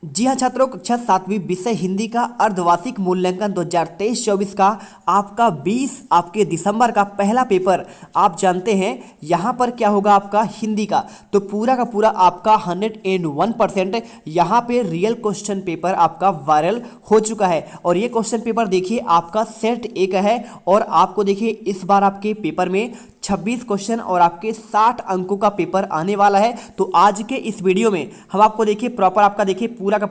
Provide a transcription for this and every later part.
जी हाँ छात्रों, कक्षा 7वीं विषय हिंदी का अर्धवार्षिक मूल्यांकन 2023-24 का आपका 20 आपके दिसंबर का पहला पेपर आप जानते हैं यहाँ पर क्या होगा आपका हिंदी का। तो पूरा का पूरा आपका 101% यहाँ पे रियल क्वेश्चन पेपर आपका वायरल हो चुका है। और ये क्वेश्चन पेपर देखिए आपका सेट ए का है और आपको देखिए इस बार आपके पेपर में 26 क्वेश्चन और आपके 60 अंकों का पेपर आने वाला है। तो आज के इस वीडियो में हम आपको देखिए प्रॉपर आपका देखिए पूरा का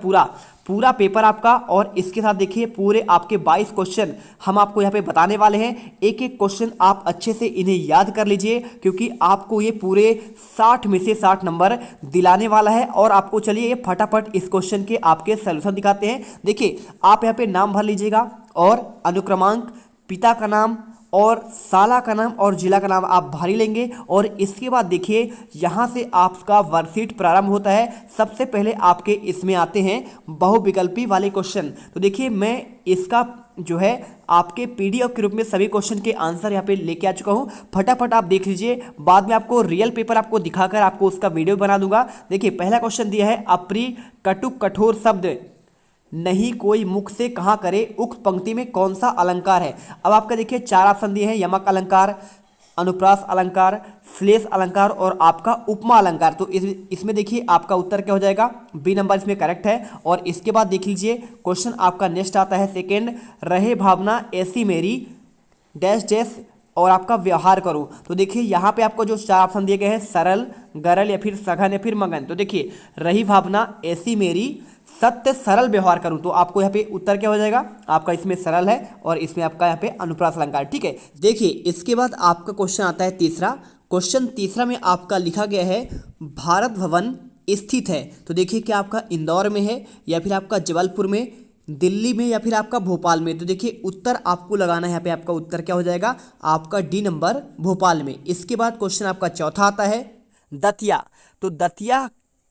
पूरा पेपर आपका, और इसके साथ देखिए पूरे आपके 22 क्वेश्चन हम आपको यहाँ पे बताने वाले हैं। एक एक क्वेश्चन आप अच्छे से इन्हें याद कर लीजिए क्योंकि आपको ये पूरे 60 में से 60 नंबर दिलाने वाला है। और आपको चलिए फटाफट इस क्वेश्चन के आपके सोल्यूशन दिखाते हैं। देखिए आप यहाँ पे नाम भर लीजिएगा और अनुक्रमांक, पिता का नाम और साला का नाम और जिला का नाम आप भर ही लेंगे। और इसके बाद देखिए यहाँ से आपका वर्कशीट प्रारंभ होता है। सबसे पहले आपके इसमें आते हैं बहुविकल्पी वाले क्वेश्चन। तो देखिए मैं इसका जो है आपके पीडीएफ के रूप में सभी क्वेश्चन के आंसर यहाँ पे लेके आ चुका हूँ। फटाफट आप देख लीजिए, बाद में आपको रियल पेपर आपको दिखाकर आपको उसका वीडियो बना दूंगा। देखिए पहला क्वेश्चन दिया है, अप्रिय कटुक कठोर शब्द नहीं कोई मुख से कहा करे, उक्त पंक्ति में कौन सा अलंकार है। अब आपका देखिए 4 ऑप्शन दिए हैं, यमक अलंकार, अनुप्रास अलंकार, श्लेष अलंकार और आपका उपमा अलंकार। तो इसमें देखिए आपका उत्तर क्या हो जाएगा, बी नंबर इसमें करेक्ट है। और इसके बाद देख लीजिए क्वेश्चन आपका नेक्स्ट आता है सेकेंड, रहे भावना ऐसी मेरी डैश डैश और आपका व्यवहार करूं। तो देखिए यहाँ पे आपको जो 4 ऑप्शन दिए गए हैं, सरल, गरल या फिर सघन या फिर मगन। तो देखिए रही भावना ऐसी मेरी सत्य सरल व्यवहार करूं, तो आपको यहाँ पे उत्तर क्या हो जाएगा, आपका इसमें सरल है और इसमें आपका यहाँ पे अनुप्रास अलंकार। ठीक है, देखिए इसके बाद आपका क्वेश्चन आता है तीसरा। क्वेश्चन तीसरा में आपका लिखा गया है भारत भवन स्थित है। तो देखिए क्या आपका इंदौर में है या फिर आपका जबलपुर में, दिल्ली में या फिर आपका भोपाल में। तो देखिए उत्तर आपको लगाना है, यहाँ पे आपका उत्तर क्या हो जाएगा, आपका डी नंबर भोपाल में। इसके बाद क्वेश्चन आपका चौथा आता है दतिया। तो दतिया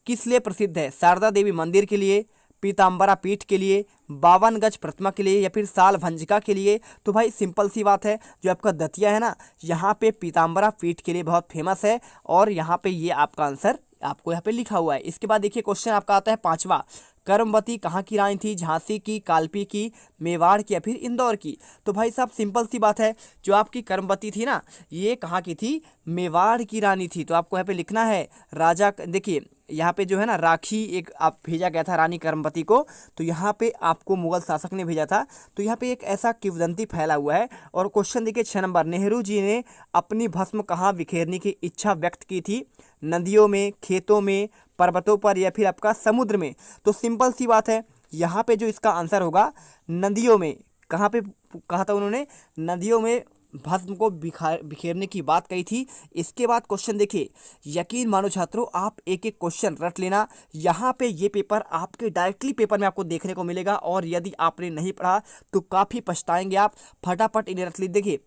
किस लिए प्रसिद्ध है, शारदा देवी मंदिर के लिए, पीताम्बरा पीठ के लिए, 52 गज प्रतिमा के लिए या फिर साल भंजिका के लिए। तो भाई सिंपल सी बात है, जो आपका दतिया है ना, यहाँ पे पीताम्बरा पीठ के लिए बहुत फेमस है और यहाँ पे ये आपका आंसर आपको यहाँ पे लिखा हुआ है। इसके बाद देखिए क्वेश्चन आपका आता है पांचवा, कर्मवती कहाँ की रानी थी, झांसी की, कालपी की, मेवाड़ की या फिर इंदौर की। तो भाई साहब सिंपल सी बात है, जो आपकी कर्मवती थी ना, ये कहाँ की थी, मेवाड़ की रानी थी। तो आपको यहाँ पे लिखना है राजा, देखिए यहाँ पे जो है ना राखी एक आप भेजा गया था रानी कर्मवती को, तो यहाँ पे आपको मुगल शासक ने भेजा था। तो यहाँ पे एक ऐसा किंवदंती फैला हुआ है। और क्वेश्चन देखिए 6 नंबर, नेहरू जी ने अपनी भस्म कहाँ बिखेरने की इच्छा व्यक्त की थी, नदियों में, खेतों में, पर्वतों पर या फिर आपका समुद्र में। तो सिंपल सी बात है, यहाँ पे जो इसका आंसर होगा नदियों में। कहाँ पे कहा था उन्होंने, नदियों में भस्म को बिखेरने की बात कही थी। इसके बाद क्वेश्चन देखिए, यकीन मानो छात्रों आप एक एक क्वेश्चन रट लेना, यहाँ पे ये पेपर आपके डायरेक्टली पेपर में आपको देखने को मिलेगा। और यदि आपने नहीं पढ़ा तो काफ़ी पछताएंगे आप। फटाफट इन्हें रट लीजिए। देखिए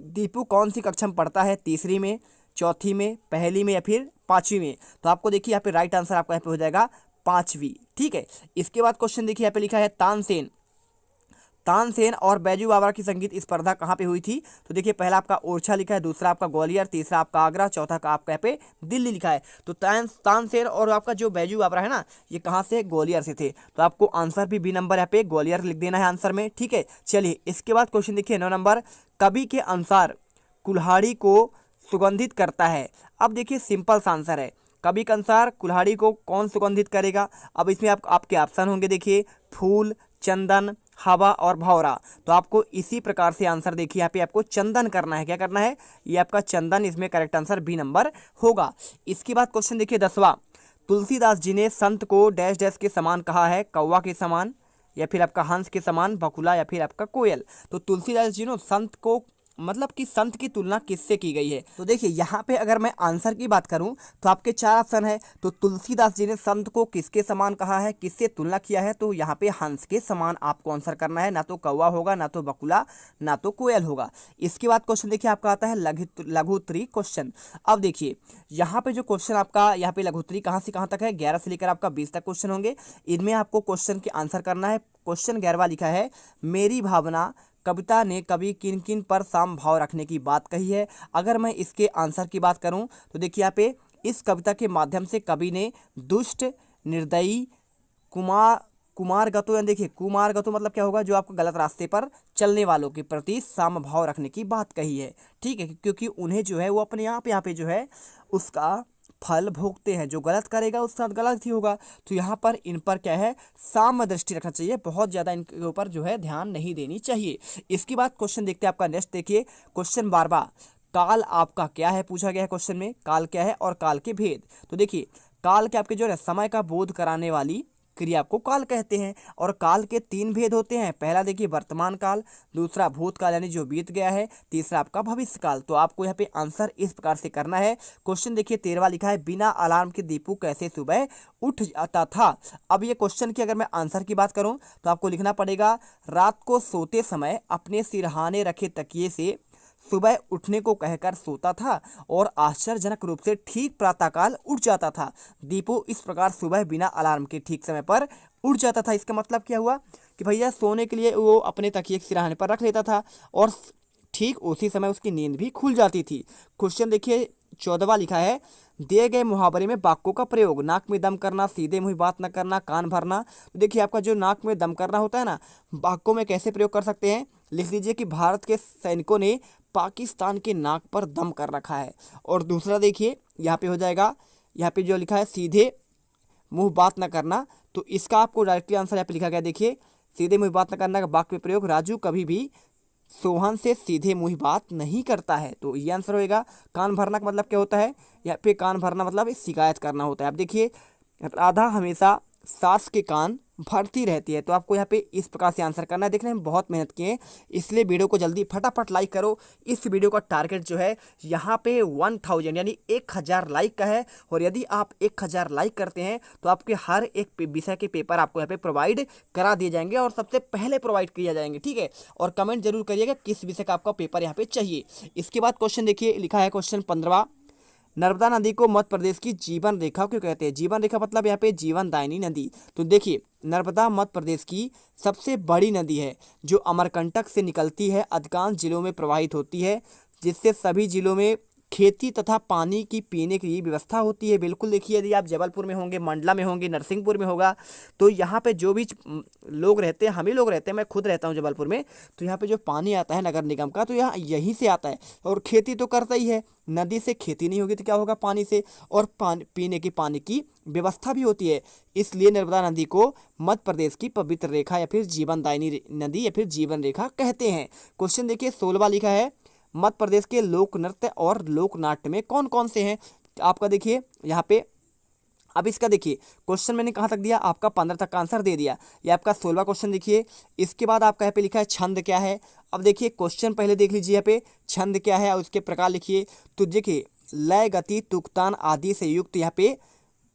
दीपू कौन सी कक्षा में पढ़ता है, तीसरी में, चौथी में, पहली में या फिर पाँचवीं में। तो आपको देखिए यहाँ पे राइट आंसर आपका यहाँ पे हो जाएगा पाँचवीं। ठीक है, इसके बाद क्वेश्चन देखिए यहाँ पे लिखा है तानसेन और बैजू बावरा की संगीत स्पर्धा कहाँ पे हुई थी। तो देखिए पहला आपका ओरछा लिखा है, दूसरा आपका ग्वालियर, तीसरा आपका आगरा, चौथा का आपका यहाँ पे दिल्ली लिखा है। तो तानसेन और आपका जो बैजू बावरा है ना, ये कहाँ से, ग्वालियर से थे। तो आपको आंसर भी बी नंबर यहाँ पे ग्वालियर लिख देना है आंसर में। ठीक है, चलिए इसके बाद क्वेश्चन देखिए 9 नंबर, कवि के अनुसार कुल्हाड़ी को सुगंधित करता है। अब देखिए सिंपल सा आंसर है, कवि के अनुसार कुल्हाड़ी को कौन सुगंधित करेगा। अब इसमें आपके ऑप्शन होंगे, देखिए फूल, चंदन, हवा और भौरा। तो आपको इसी प्रकार से आंसर देखिए यहाँ पे आपको चंदन करना है। क्या करना है, ये आपका चंदन, इसमें करेक्ट आंसर बी नंबर होगा। इसके बाद क्वेश्चन देखिए 10वां, तुलसीदास जी ने संत को डैश डैश के समान कहा है, कौवा के समान या फिर आपका हंस के समान, बकुला या फिर आपका कोयल। तो तुलसीदास जी ने संत को मतलब कि संत की तुलना किससे की गई है। तो देखिए यहाँ पे अगर मैं आंसर की बात करूँ तो आपके 4 ऑप्शन है। तो तुलसीदास जी ने संत को किसके समान कहा है, किससे तुलना किया है, तो यहाँ पे हंस के समान आपको आंसर करना है। ना तो कौवा होगा, ना तो बकुला, ना तो कोयल होगा। इसके बाद क्वेश्चन देखिए आपका आता है लघुत्तरी क्वेश्चन। अब देखिए यहाँ पे जो क्वेश्चन आपका यहाँ पे लघुत्तरी कहाँ से कहाँ तक है, 11 से लेकर आपका 20 तक क्वेश्चन होंगे। इनमें आपको क्वेश्चन के आंसर करना है। क्वेश्चन 11वां लिखा है, मेरी भावना कविता ने कभी किन किन पर साम भाव रखने की बात कही है। अगर मैं इसके आंसर की बात करूं तो देखिए यहाँ पे इस कविता के माध्यम से कवि ने दुष्ट, निर्दयी, कुमारगतो, यानी देखिए कुमारगतो मतलब क्या होगा, जो आपको गलत रास्ते पर चलने वालों के प्रति समभाव रखने की बात कही है। ठीक है, क्योंकि उन्हें जो है वो अपने आप यहाँ पे जो है उसका फल भोगते हैं, जो गलत करेगा उसके साथ गलत ही होगा। तो यहाँ पर इन पर क्या है, साम्य दृष्टि रखना चाहिए, बहुत ज़्यादा इनके ऊपर जो है ध्यान नहीं देनी चाहिए। इसके बाद क्वेश्चन देखते हैं आपका नेक्स्ट, देखिए क्वेश्चन 12 काल आपका क्या है, पूछा गया है क्वेश्चन में, काल क्या है और काल के भेद। तो देखिए काल के आपके जो है समय का बोध कराने वाली क्रिया को काल कहते हैं, और काल के 3 भेद होते हैं। पहला देखिए वर्तमान काल, दूसरा भूतकाल यानी जो बीत गया है, तीसरा आपका भविष्य काल। तो आपको यहाँ पे आंसर इस प्रकार से करना है। क्वेश्चन देखिए 13वां लिखा है, बिना अलार्म के दीपू कैसे सुबह उठ जाता था। अब ये क्वेश्चन की अगर मैं आंसर की बात करूं तो आपको लिखना पड़ेगा, रात को सोते समय अपने सिरहाने रखे तकिए से सुबह उठने को कहकर सोता था और आश्चर्यजनक रूप से ठीक प्रातःकाल उठ जाता था। दीपू इस प्रकार सुबह बिना अलार्म के ठीक समय पर उठ जाता था। इसका मतलब क्या हुआ कि भैया सोने के लिए वो अपने तकिए के सिरहाने पर रख लेता था और ठीक उसी समय उसकी नींद भी खुल जाती थी। क्वेश्चन देखिए 14वां लिखा है, दिए गए मुहावरे में वाक्यों का प्रयोग, नाक में दम करना, सीधे मुंह बात न करना, कान भरना। तो देखिए आपका जो नाक में दम करना होता है ना, वाक्यों में कैसे प्रयोग कर सकते हैं, लिख लीजिए कि भारत के सैनिकों ने पाकिस्तान के नाक पर दम कर रखा है। और दूसरा देखिए यहाँ पे हो जाएगा, यहाँ पे जो लिखा है सीधे मुंह बात न करना, तो इसका आपको डायरेक्टली आंसर यहाँ पे लिखा गया, देखिए सीधे मुंह बात न करना का वाक्य प्रयोग, राजू कभी भी सोहन से सीधे मुंह बात नहीं करता है। तो ये आंसर होएगा। कान भरना का मतलब क्या होता है, यहाँ पे कान भरना मतलब शिकायत करना होता है। अब देखिए राधा हमेशा सास के कान भरती रहती है। तो आपको यहाँ पे इस प्रकार से आंसर करना है। देखने में बहुत मेहनत किए, इसलिए वीडियो को जल्दी फटाफट लाइक करो। इस वीडियो का टारगेट जो है यहाँ पे 1000 यानी 1000 लाइक का है, और यदि आप 1000 लाइक करते हैं तो आपके हर एक विषय के पेपर आपको यहाँ पे प्रोवाइड करा दिए जाएंगे और सबसे पहले प्रोवाइड किया जाएंगे। ठीक है, और कमेंट जरूर करिएगा किस विषय का आपका पेपर यहाँ पे चाहिए। इसके बाद क्वेश्चन देखिए लिखा है क्वेश्चन 15, नर्मदा नदी को मध्य प्रदेश की जीवन रेखा क्यों कहते हैं। जीवन रेखा मतलब यहाँ पे जीवन दायिनी नदी। तो देखिए नर्मदा मध्य प्रदेश की सबसे बड़ी नदी है, जो अमरकंटक से निकलती है, अधिकांश जिलों में प्रवाहित होती है, जिससे सभी जिलों में खेती तथा पानी की पीने की व्यवस्था होती है। बिल्कुल देखिए यदि आप जबलपुर में होंगे, मंडला में होंगे, नरसिंहपुर में होगा, तो यहाँ पे जो भी लोग रहते हैं, हम ही लोग रहते हैं, मैं खुद रहता हूँ जबलपुर में, तो यहाँ पे जो पानी आता है नगर निगम का, तो यहाँ यहीं से आता है। और खेती तो करता ही है, नदी से खेती नहीं होगी तो क्या होगा, पानी से, और पीने के पानी की व्यवस्था भी होती है। इसलिए नर्मदा नदी को मध्य प्रदेश की पवित्र रेखा या फिर जीवनदायिनी नदी या फिर जीवन रेखा कहते हैं। क्वेश्चन देखिए 16वां लिखा है, मध्य प्रदेश के लोक नृत्य और लोक नाट्य में कौन कौन से हैं। आपका देखिए यहाँ पे, अब इसका देखिए क्वेश्चन मैंने कहाँ तक दिया, आपका 15 तक का आंसर दे दिया। ये आपका 16वां क्वेश्चन देखिए। इसके बाद आपका यहाँ पे लिखा है छंद क्या है। अब देखिए क्वेश्चन पहले देख लीजिए यहाँ पे छंद क्या है और उसके प्रकार लिखिए। तो देखिए लय, गति, तुकतान आदि से युक्त यहाँ पे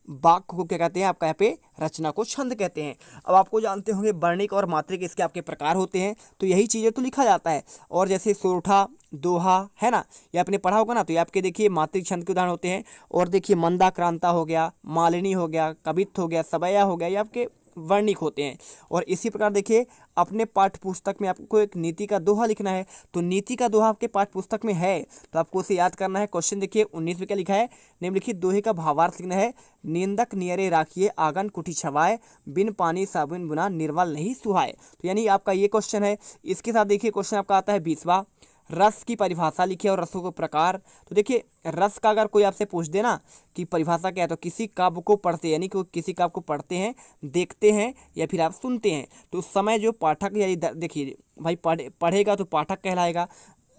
वाक्य को क्या कहते हैं, आपका यहाँ पे रचना को छंद कहते हैं। अब आपको जानते होंगे वर्णिक और मात्रिक इसके आपके प्रकार होते हैं, तो यही चीज़ें तो लिखा जाता है। और जैसे सोरठा, दोहा है ना, ये आपने पढ़ा होगा ना, तो ये आपके देखिए मात्रिक छंद के उदाहरण होते हैं। और देखिए मंदाक्रांता हो गया, मालिनी हो गया, कवित्त हो गया, सबया हो गया, ये आपके वर्णिक होते हैं। और इसी प्रकार देखिए अपने पाठ्य पुस्तक में आपको एक नीति का दोहा लिखना है, तो नीति का दोहा आपके पाठ्य पुस्तक में है, तो आपको उसे याद करना है। क्वेश्चन देखिए 19 में क्या लिखा है, निम्नलिखित दोहे का भावार्थ लिखना है। निंदक नियरे राखिए, आंगन कुटी छवाए, बिन पानी साबुन बुना, निर्मल नहीं सुहाए। तो यानी आपका ये क्वेश्चन है। इसके साथ देखिए क्वेश्चन आपका आता है 20वां, रस की परिभाषा लिखिए और रसों के प्रकार। तो देखिए रस का अगर कोई आपसे पूछ देना कि परिभाषा क्या है, तो किसी काव्य को पढ़ते यानी कि किसी काव्य को पढ़ते हैं, देखते हैं या फिर आप सुनते हैं, तो उस समय जो पाठक यानी देखिए भाई पढ़ेगा तो पाठक कहलाएगा,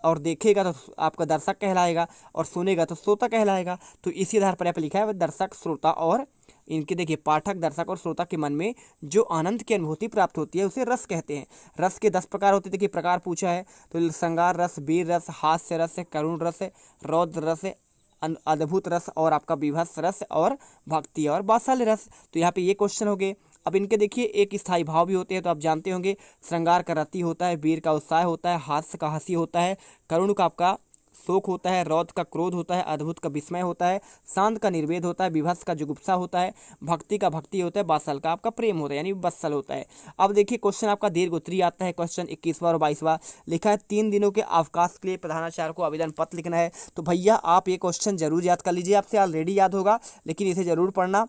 और देखेगा तो आपका दर्शक कहलाएगा, और सुनेगा तो श्रोता कहलाएगा। तो इसी आधार पर यहाँ पर लिखा है दर्शक, श्रोता, और इनके देखिए पाठक, दर्शक और श्रोता के मन में जो आनंद की अनुभूति प्राप्त होती है उसे रस कहते हैं। रस के 10 प्रकार होते हैं। देखिए प्रकार पूछा है, तो श्रृंगार रस, वीर रस, हास्य रस, करुण रस, रौद्र रस, अद्भुत रस, और आपका विभत्स रस, और भक्ति और वात्सल्य रस। तो यहाँ पे ये क्वेश्चन हो गए। अब इनके देखिए एक स्थायी भाव भी होते हैं, तो आप जानते होंगे श्रृंगार का रति होता है, वीर का उत्साह होता है, हास्य का हंसी होता है, करुण का आपका शोक होता है, रौद्र का क्रोध होता है, अद्भुत का विस्मय होता है, शांत का निर्वेद होता है, विभत्स का जुगुप्सा होता है, भक्ति का भक्ति होता है, वात्सल का आपका प्रेम होता है यानी वत्सल होता है। अब देखिए क्वेश्चन आपका दीर्घ उत्तरीय आता है। क्वेश्चन 21वां और 22वां लिखा है, 3 दिनों के अवकाश के लिए प्रधानाचार्य को आवेदन पत्र लिखना है। तो भैया आप ये क्वेश्चन जरूर याद कर लीजिए, आपसे ऑलरेडी याद होगा लेकिन इसे जरूर पढ़ना।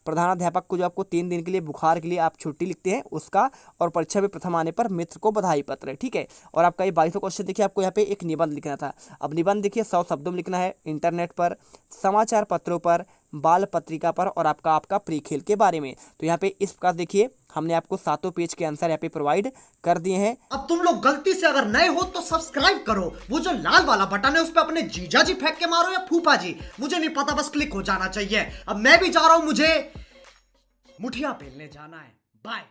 प्रधानाध्यापक को जो आपको 3 दिन के लिए बुखार के लिए आप छुट्टी लिखते हैं उसका, और परीक्षा में प्रथम आने पर मित्र को बधाई पत्र, ठीक है। और आपका ये 22वां क्वेश्चन देखिए, आपको यहाँ पे एक निबंध लिखना था। अब निबंध देखिए 100 शब्दों में लिखना है, इंटरनेट पर, समाचार पत्रों पर, बाल पत्रिका पर, और आपका प्री खेल के बारे में। तो यहाँ पे इस प्रकार देखिए हमने आपको 7 पेज के आंसर यहाँ पे प्रोवाइड कर दिए हैं। अब तुम लोग गलती से अगर नए हो तो सब्सक्राइब करो, वो जो लाल वाला बटन है उस पर अपने जीजा जी फेंक के मारो या फूफा जी, मुझे नहीं पता, बस क्लिक हो जाना चाहिए। अब मैं भी जा रहा हूं, मुझे मुठिया पेलने जाना है। बाय।